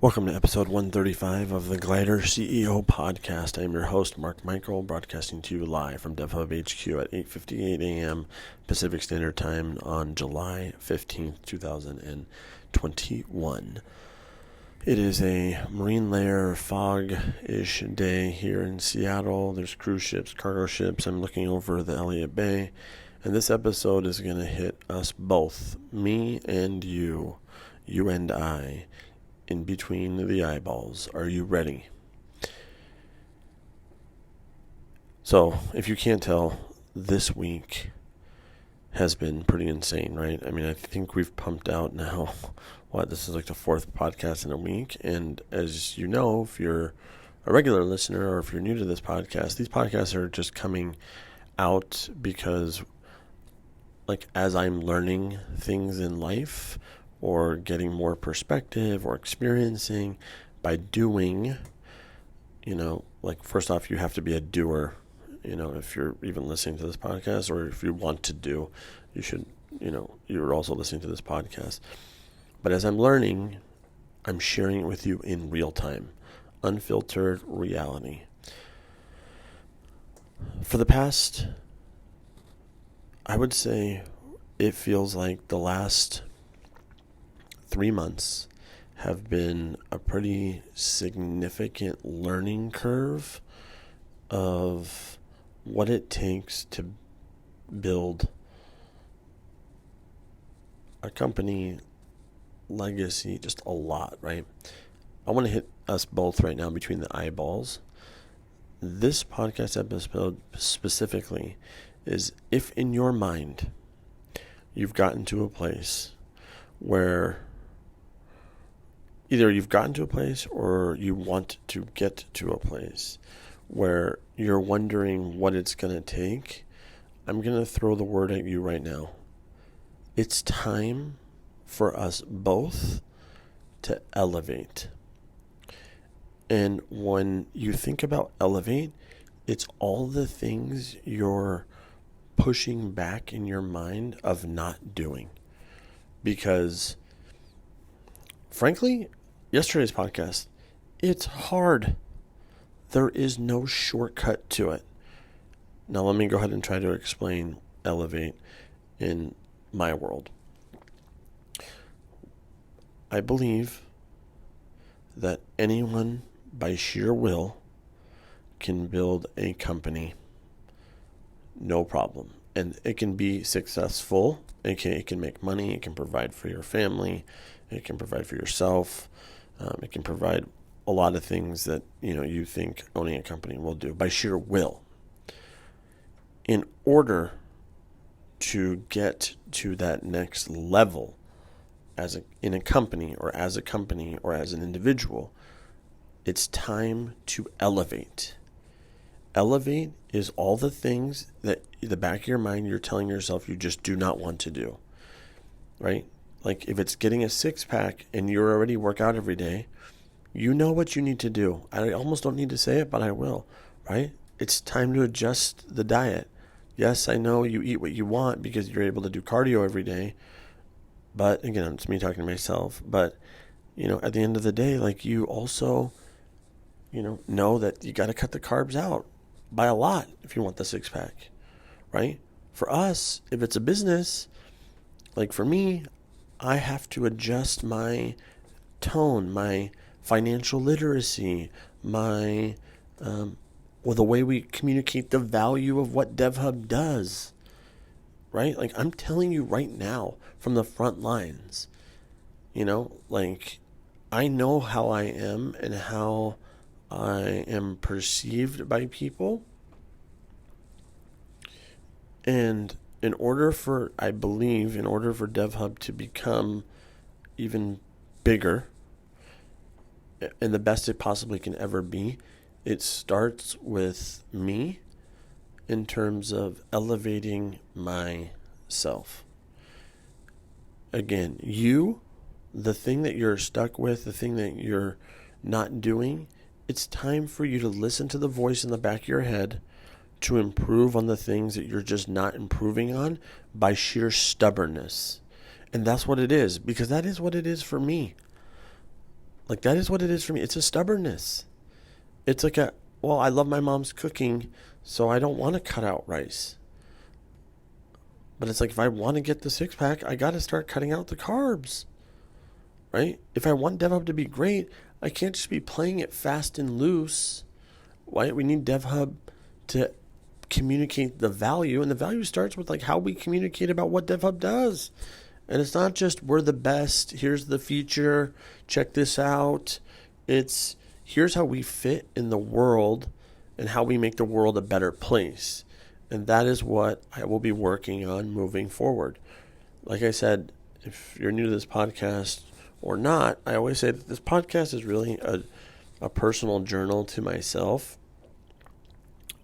Welcome to episode 135 of the Glider CEO podcast. I am your host, Mark Michael, broadcasting to you live from DevHub HQ at 8:58 a.m. Pacific Standard Time on July 15th, 2021. It is a marine layer fog-ish day here in Seattle. There's cruise ships, cargo ships. I'm looking over the Elliott Bay, and this episode is going to hit us both, me and you and I, in between the eyeballs. Are you ready? So, if you can't tell, this week has been pretty insane, right? I mean, I think we've pumped out now, this is like the fourth podcast in a week. And as you know, if you're a regular listener or if you're new to this podcast, these podcasts are just coming out because, as I'm learning things in life, or getting more perspective, or experiencing by doing, first off, you have to be a doer, if you're even listening to this podcast, or if you want to do, you should, you're also listening to this podcast. But as I'm learning, I'm sharing it with you in real time, unfiltered reality. For the past, I would say it feels like the last 3 months have been a pretty significant learning curve of what it takes to build a company, legacy, just a lot, right? I want to hit us both right now between the eyeballs. This podcast episode specifically is if in your mind you've gotten to a place where either you've gotten to a place or you want to get to a place where you're wondering what it's going to take, I'm going to throw the word at you right now. It's time for us both to elevate. And when you think about elevate, it's all the things you're pushing back in your mind of not doing. Because, frankly, yesterday's podcast, it's hard. There is no shortcut to it. Now let me go ahead and try to explain elevate in my world. I believe that anyone by sheer will can build a company, no problem. And it can be successful. It can make money. It can provide for your family. It can provide for yourself. It can provide a lot of things that you think owning a company will do by sheer will. In order to get to that next level in a company or as an individual, it's time to elevate. Elevate is all the things that in the back of your mind you're telling yourself you just do not want to do, right? Like if it's getting a six-pack and you already work out every day, you know what you need to do. I almost don't need to say it, but I will, right? It's time to adjust the diet. Yes, I know you eat what you want because you're able to do cardio every day. But again, it's me talking to myself. But, at the end of the day, you also, know that you got to cut the carbs out by a lot if you want the six-pack, right? For us, if it's a business, for me, I have to adjust my tone, my financial literacy, my the way we communicate the value of what DevHub does, right? I'm telling you right now from the front lines, I know how I am and how I am perceived by people. And in order for DevHub to become even bigger and the best it possibly can ever be, it starts with me in terms of elevating myself. Again, the thing that you're stuck with, the thing that you're not doing, it's time for you to listen to the voice in the back of your head to improve on the things that you're just not improving on by sheer stubbornness. And that's what it is, because that is what it is for me. Like, that is what it is for me. It's a stubbornness. It's like I love my mom's cooking, so I don't want to cut out rice. But it's like, if I want to get the six pack, I got to start cutting out the carbs, right? If I want DevHub to be great, I can't just be playing it fast and loose. Why? We need DevHub to communicate the value, and the value starts with like how we communicate about what DevHub does. And it's not just we're the best, here's the feature, check this out. It's here's how we fit in the world and how we make the world a better place. And that is what I will be working on moving forward. Like I said, if you're new to this podcast or not, I always say that this podcast is really a personal journal to myself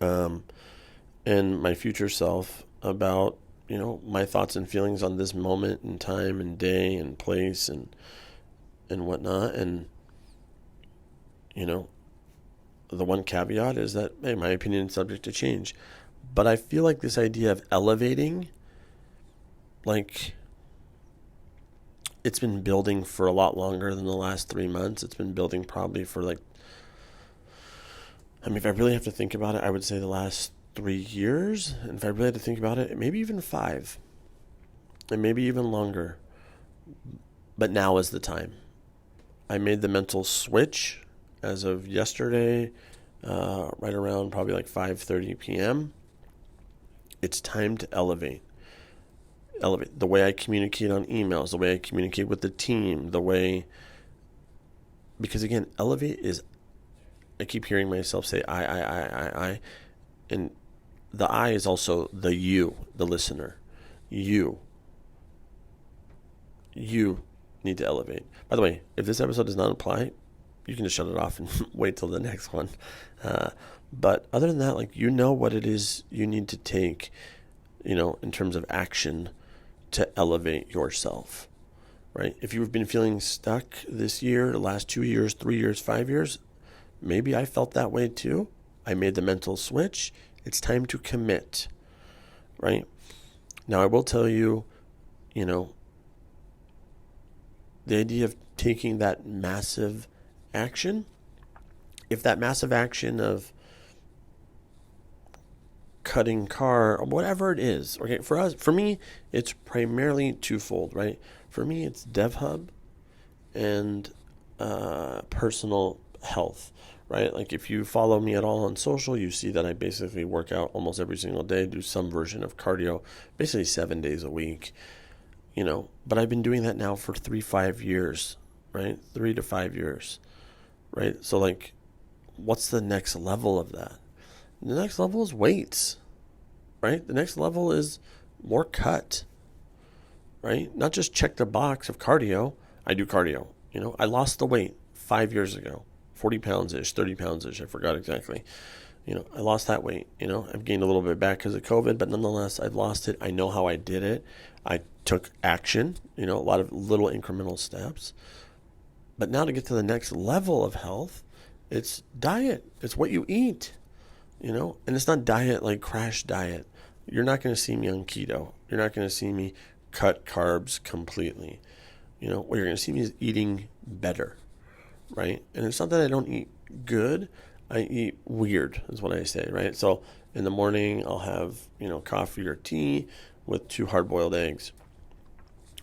and my future self about, my thoughts and feelings on this moment and time and day and place and whatnot. And, the one caveat is that, hey, my opinion is subject to change. But I feel like this idea of elevating, like, it's been building for a lot longer than the last 3 months. It's been building probably for if I really have to think about it, I would say the last 3 years. And if I really had to think about it, maybe even 5. And maybe even longer. But now is the time. I made the mental switch as of yesterday, right around probably 5:30 p.m. It's time to elevate. Elevate the way I communicate on emails, the way I communicate with the team, because again, elevate is, I keep hearing myself say I. And the I is also the you, the listener. You need to elevate. By the way, if this episode does not apply, you can just shut it off and wait till the next one. But other than that, what it is you need to take, in terms of action to elevate yourself, right? If you've been feeling stuck this year, the last 2 years, 3 years, 5 years, maybe I felt that way too. I made the mental switch. It's time to commit, right? Now, I will tell you, the idea of taking that massive action, if that massive action of cutting car or whatever it is, okay, for me, it's primarily twofold, right? For me, it's DevHub and personal health, right? Like, if you follow me at all on social, you see that I basically work out almost every single day, do some version of cardio, basically 7 days a week, but I've been doing that now for 5 years, right? 3 to 5 years, right? So what's the next level of that? The next level is weights, right? The next level is more cut, right? Not just check the box of cardio. I do cardio. I lost the weight 5 years ago, 40 pounds-ish, 30 pounds-ish. I forgot exactly. I lost that weight. I've gained a little bit back because of COVID, but nonetheless, I've lost it. I know how I did it. I took action, a lot of little incremental steps. But now to get to the next level of health, it's diet. It's what you eat, and it's not diet like crash diet. You're not going to see me on keto. You're not going to see me cut carbs completely. What you're going to see me is eating better, right? And it's not that I don't eat good. I eat weird is what I say, right? So in the morning, I'll have, coffee or tea with 2 hard-boiled eggs.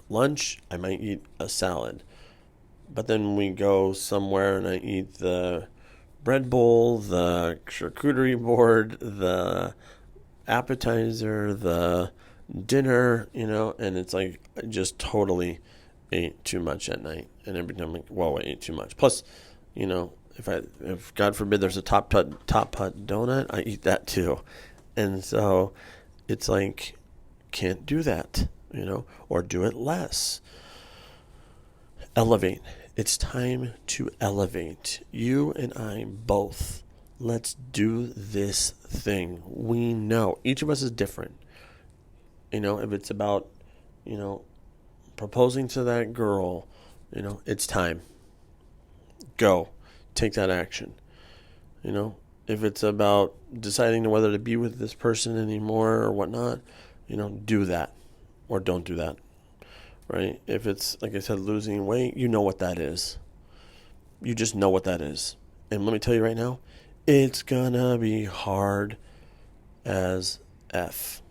Lunch, I might eat a salad. But then we go somewhere and I eat the bread bowl, the charcuterie board, the appetizer, the dinner, and it's like I just totally ate too much at night. And every time I ate too much. Plus, if God forbid there's a top cut donut, I eat that too. And so it's like, can't do that, or do it less. Elevate. It's time to elevate. You and I both. Let's do this thing. We know each of us is different. If it's about, proposing to that girl, it's time. Go. Take that action. If it's about deciding whether to be with this person anymore or whatnot, do that or don't do that. Right? If it's, like I said, losing weight, you know what that is. You just know what that is. And let me tell you right now, it's gonna be hard as F.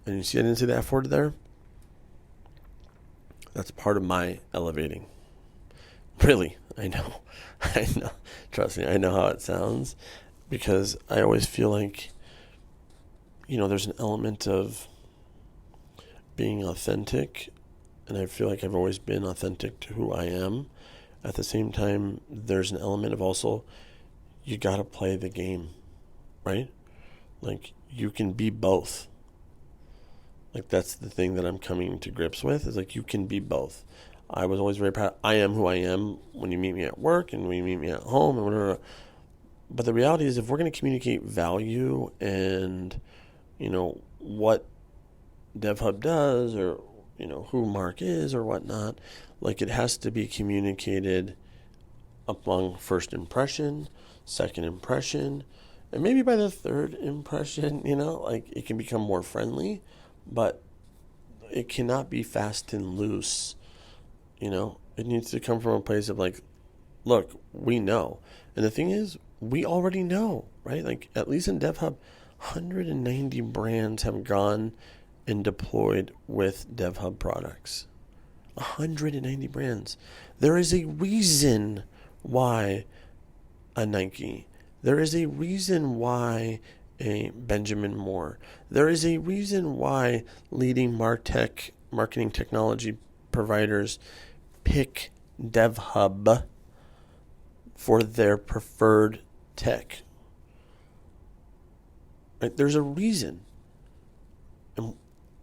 And you see I didn't say the F word there? That's part of my elevating. Really, I know. I know. Trust me, I know how it sounds. Because I always feel like, there's an element of being authentic. And I feel like I've always been authentic to who I am. At the same time, there's an element of also, you got to play the game, right? Like, you can be both. Like, that's the thing that I'm coming to grips with, is like, you can be both. I was always very proud. I am who I am when you meet me at work and when you meet me at home and whatever. But the reality is, if we're going to communicate value and, what DevHub does, or, who Mark is or whatnot, like, it has to be communicated among first impression, second impression, and maybe by the third impression, like, it can become more friendly, but it cannot be fast and loose. It needs to come from a place of like, look, we know. And the thing is, we already know, right? Like, at least in DevHub, 190 brands have gone and deployed with DevHub products. 190 brands. There is a reason why a Nike. There is a reason why a Benjamin Moore. There is a reason why leading marketing technology providers pick DevHub for their preferred tech. Right? There's a reason. And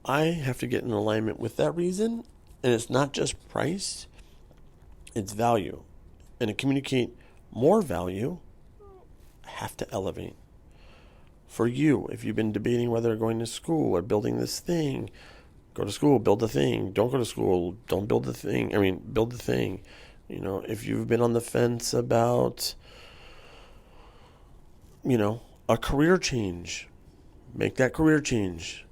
I have to get in alignment with that reason. And it's not just price, it's value. And to communicate more value, I have to elevate. For you, if you've been debating whether going to school or building this thing, go to school, build the thing. Don't go to school, don't build the thing. Build the thing. If you've been on the fence about, a career change, make that career change.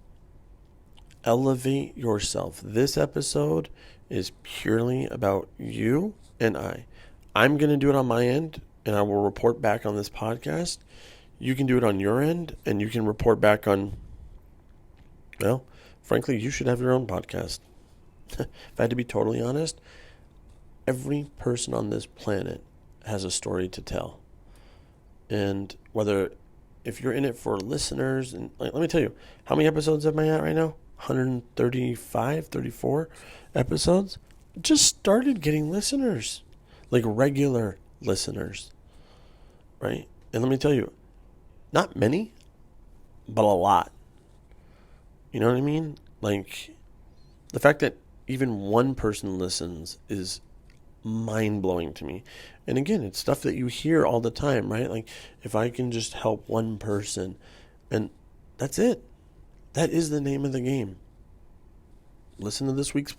Elevate yourself. This episode is purely about you and I. I'm going to do it on my end, and I will report back on this podcast. You can do it on your end, and you can report back on, frankly, you should have your own podcast. If I had to be totally honest, every person on this planet has a story to tell. And if you're in it for listeners, and let me tell you, how many episodes am I at right now? 135, 34 episodes. Just started getting listeners, like regular listeners, right? And let me tell you, not many, but a lot. You know what I mean? Like, the fact that even one person listens is mind-blowing to me. And again, it's stuff that you hear all the time, right? Like, if I can just help one person, and that's it. That is the name of the game. Listen to this week's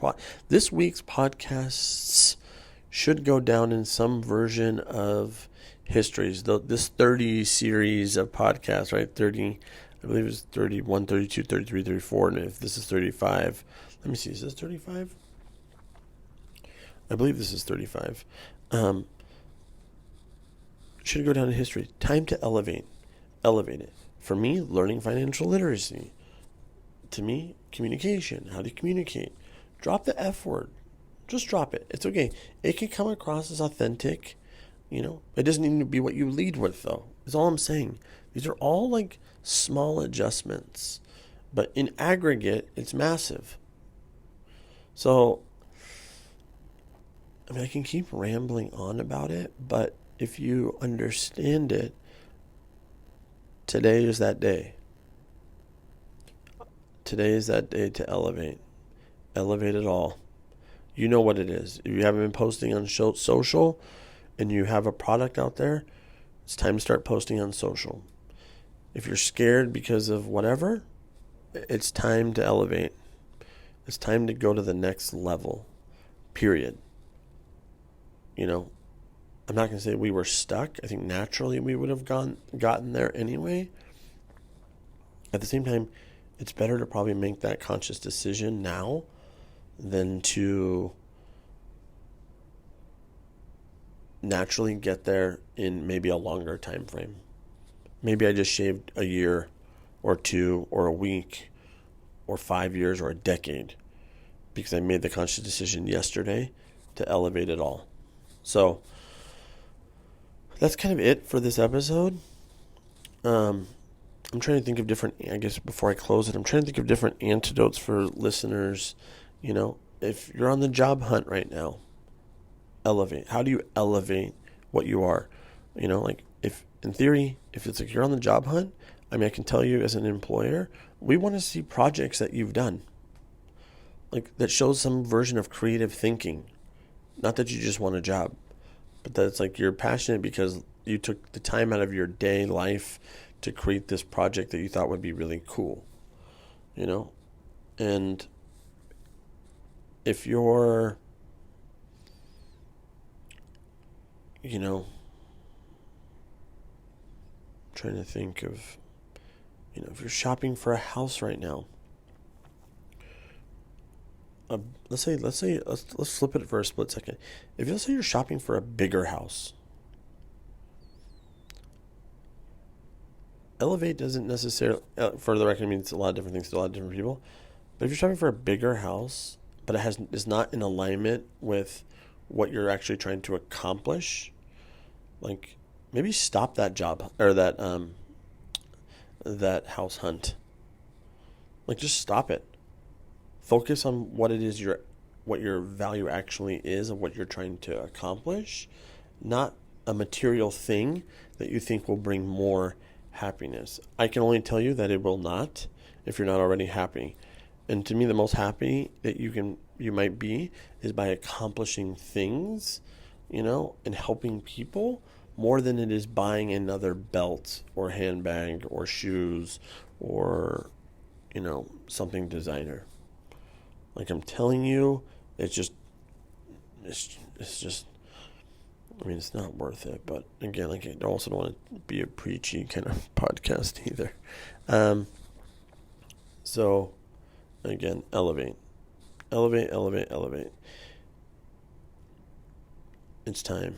podcasts should go down in some version of histories. This 30 series of podcasts, right? 30, I believe it's 31, 32, 33, 34. And if this is 35, let me see, is this 35? I believe this is 35. Should go down in history. Time to elevate. Elevate it. For me, learning financial literacy. To me, communication. How to communicate. Drop the F word. Just drop it. It's okay. It can come across as authentic. It doesn't need to be what you lead with, though. Is all I'm saying. These are all like small adjustments. But in aggregate, it's massive. So, I can keep rambling on about it, but if you understand it, today is that day. Today is that day to elevate. Elevate it all. You know what it is. If you haven't been posting on social and you have a product out there, it's time to start posting on social. If you're scared because of whatever, it's time to elevate. It's time to go to the next level. Period. I'm not going to say we were stuck. I think naturally we would have gotten there anyway. At the same time, it's better to probably make that conscious decision now than to naturally get there in maybe a longer time frame. Maybe I just shaved a year or two or a week or 5 years or a decade because I made the conscious decision yesterday to elevate it all. So that's kind of it for this episode. I'm trying to think of different, I guess before I close it, I'm trying to think of different antidotes for listeners. If you're on the job hunt right now, elevate. How do you elevate what you are? If in theory, if it's like you're on the job hunt, I can tell you as an employer, we want to see projects that you've done. That shows some version of creative thinking. Not that you just want a job, but that it's you're passionate because you took the time out of your day life to create this project that you thought would be really cool. And if you're, trying to think of, if you're shopping for a house right now, let's flip it for a split second. Let's say you're shopping for a bigger house, elevate doesn't necessarily, for the record, means a lot of different things to a lot of different people. But if you're shopping for a bigger house, but is not in alignment with what you're actually trying to accomplish, maybe stop that job or that house hunt. Just stop it. Focus on what it is what your value actually is of what you're trying to accomplish, not a material thing that you think will bring more happiness. I can only tell you that it will not if you're not already happy. And to me, the most happy that you might be is by accomplishing things, and helping people more than it is buying another belt or handbag or shoes or, something designer. I'm telling you, it's just, it's not worth it. But again, I also don't want to be a preachy kind of podcast either. So again, elevate. It's time.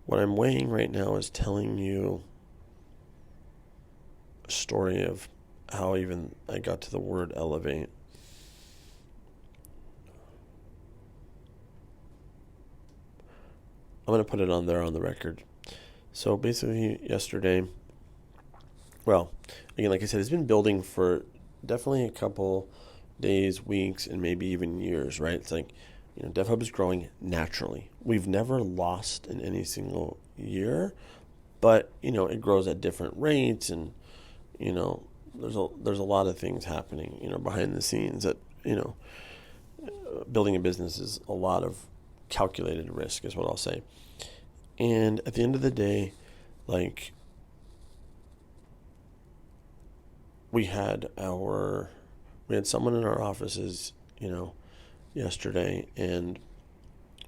What I'm weighing right now is telling you a story of how even I got to the word elevate. I'm going to put it on there on the record. So basically yesterday, well, again, like I said, it's been building for definitely a couple days, weeks, and maybe even years, right? It's DevHub is growing naturally. We've never lost in any single year, but, it grows at different rates, and, there's a lot of things happening, behind the scenes that, building a business is a lot of calculated risk is what I'll say. And at the end of the day, we had someone in our offices, yesterday, and,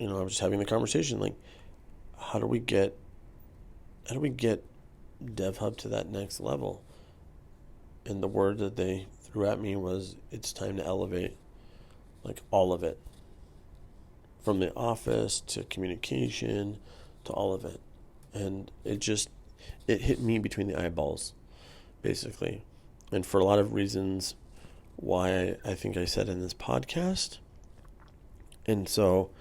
I was just having the conversation, how do we get DevHub to that next level? And the word that they threw at me was, it's time to elevate, all of it. From the office to communication to all of it. And it hit me between the eyeballs, basically. And for a lot of reasons why I think I said in this podcast. And so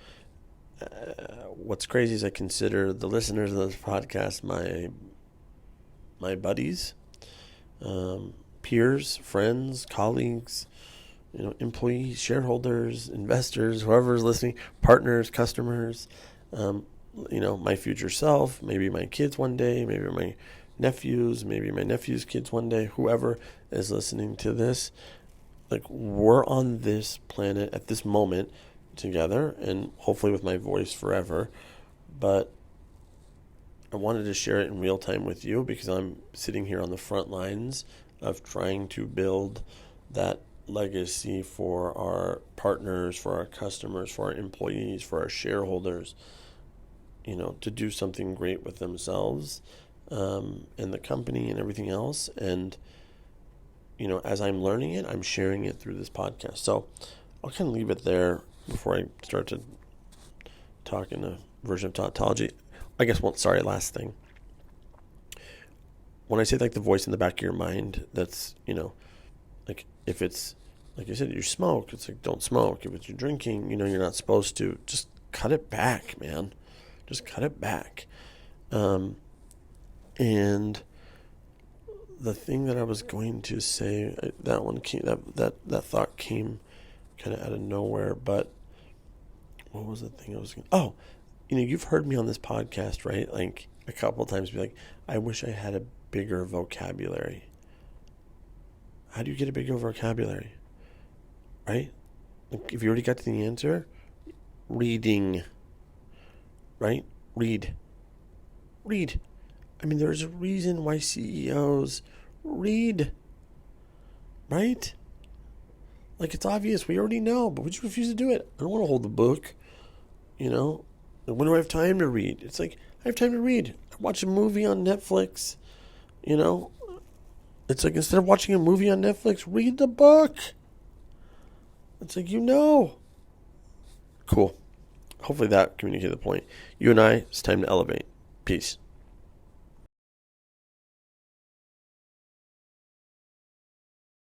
what's crazy is I consider the listeners of this podcast my buddies, peers, friends, colleagues, employees, shareholders, investors, whoever's listening, partners, customers, my future self, maybe my kids one day, maybe my nephews, maybe my nephew's kids one day, whoever is listening to this. We're on this planet at this moment together, and hopefully with my voice forever. But I wanted to share it in real time with you because I'm sitting here on the front lines of trying to build that legacy for our partners, for our customers, for our employees, for our shareholders, to do something great with themselves and the company and everything else. And, as I'm learning it, I'm sharing it through this podcast. So I'll kind of leave it there before I start to talking a version of tautology. I guess, last thing. When I say like the voice in the back of your mind, that's, like if it's, like I said, you smoke, it's like, don't smoke. If it's you're drinking, you're not supposed to. Just cut it back, man. Just cut it back. And the thing that I was going to say, that one came, that thought came kind of out of nowhere, but what was the thing I was going to, you've heard me on this podcast, right? Like a couple of times be like, I wish I had a bigger vocabulary. How do you get a bigger vocabulary? Right? Like if you already got to the answer, reading. Right? Read. I mean, there's a reason why CEOs read. Right? Like, it's obvious. We already know, but we just refuse to do it. I don't want to hold the book. When do I have time to read? It's like, I have time to read. I watch a movie on Netflix. It's like, instead of watching a movie on Netflix, read the book. It's like, Cool. Hopefully that communicated the point. You and I, it's time to elevate. Peace.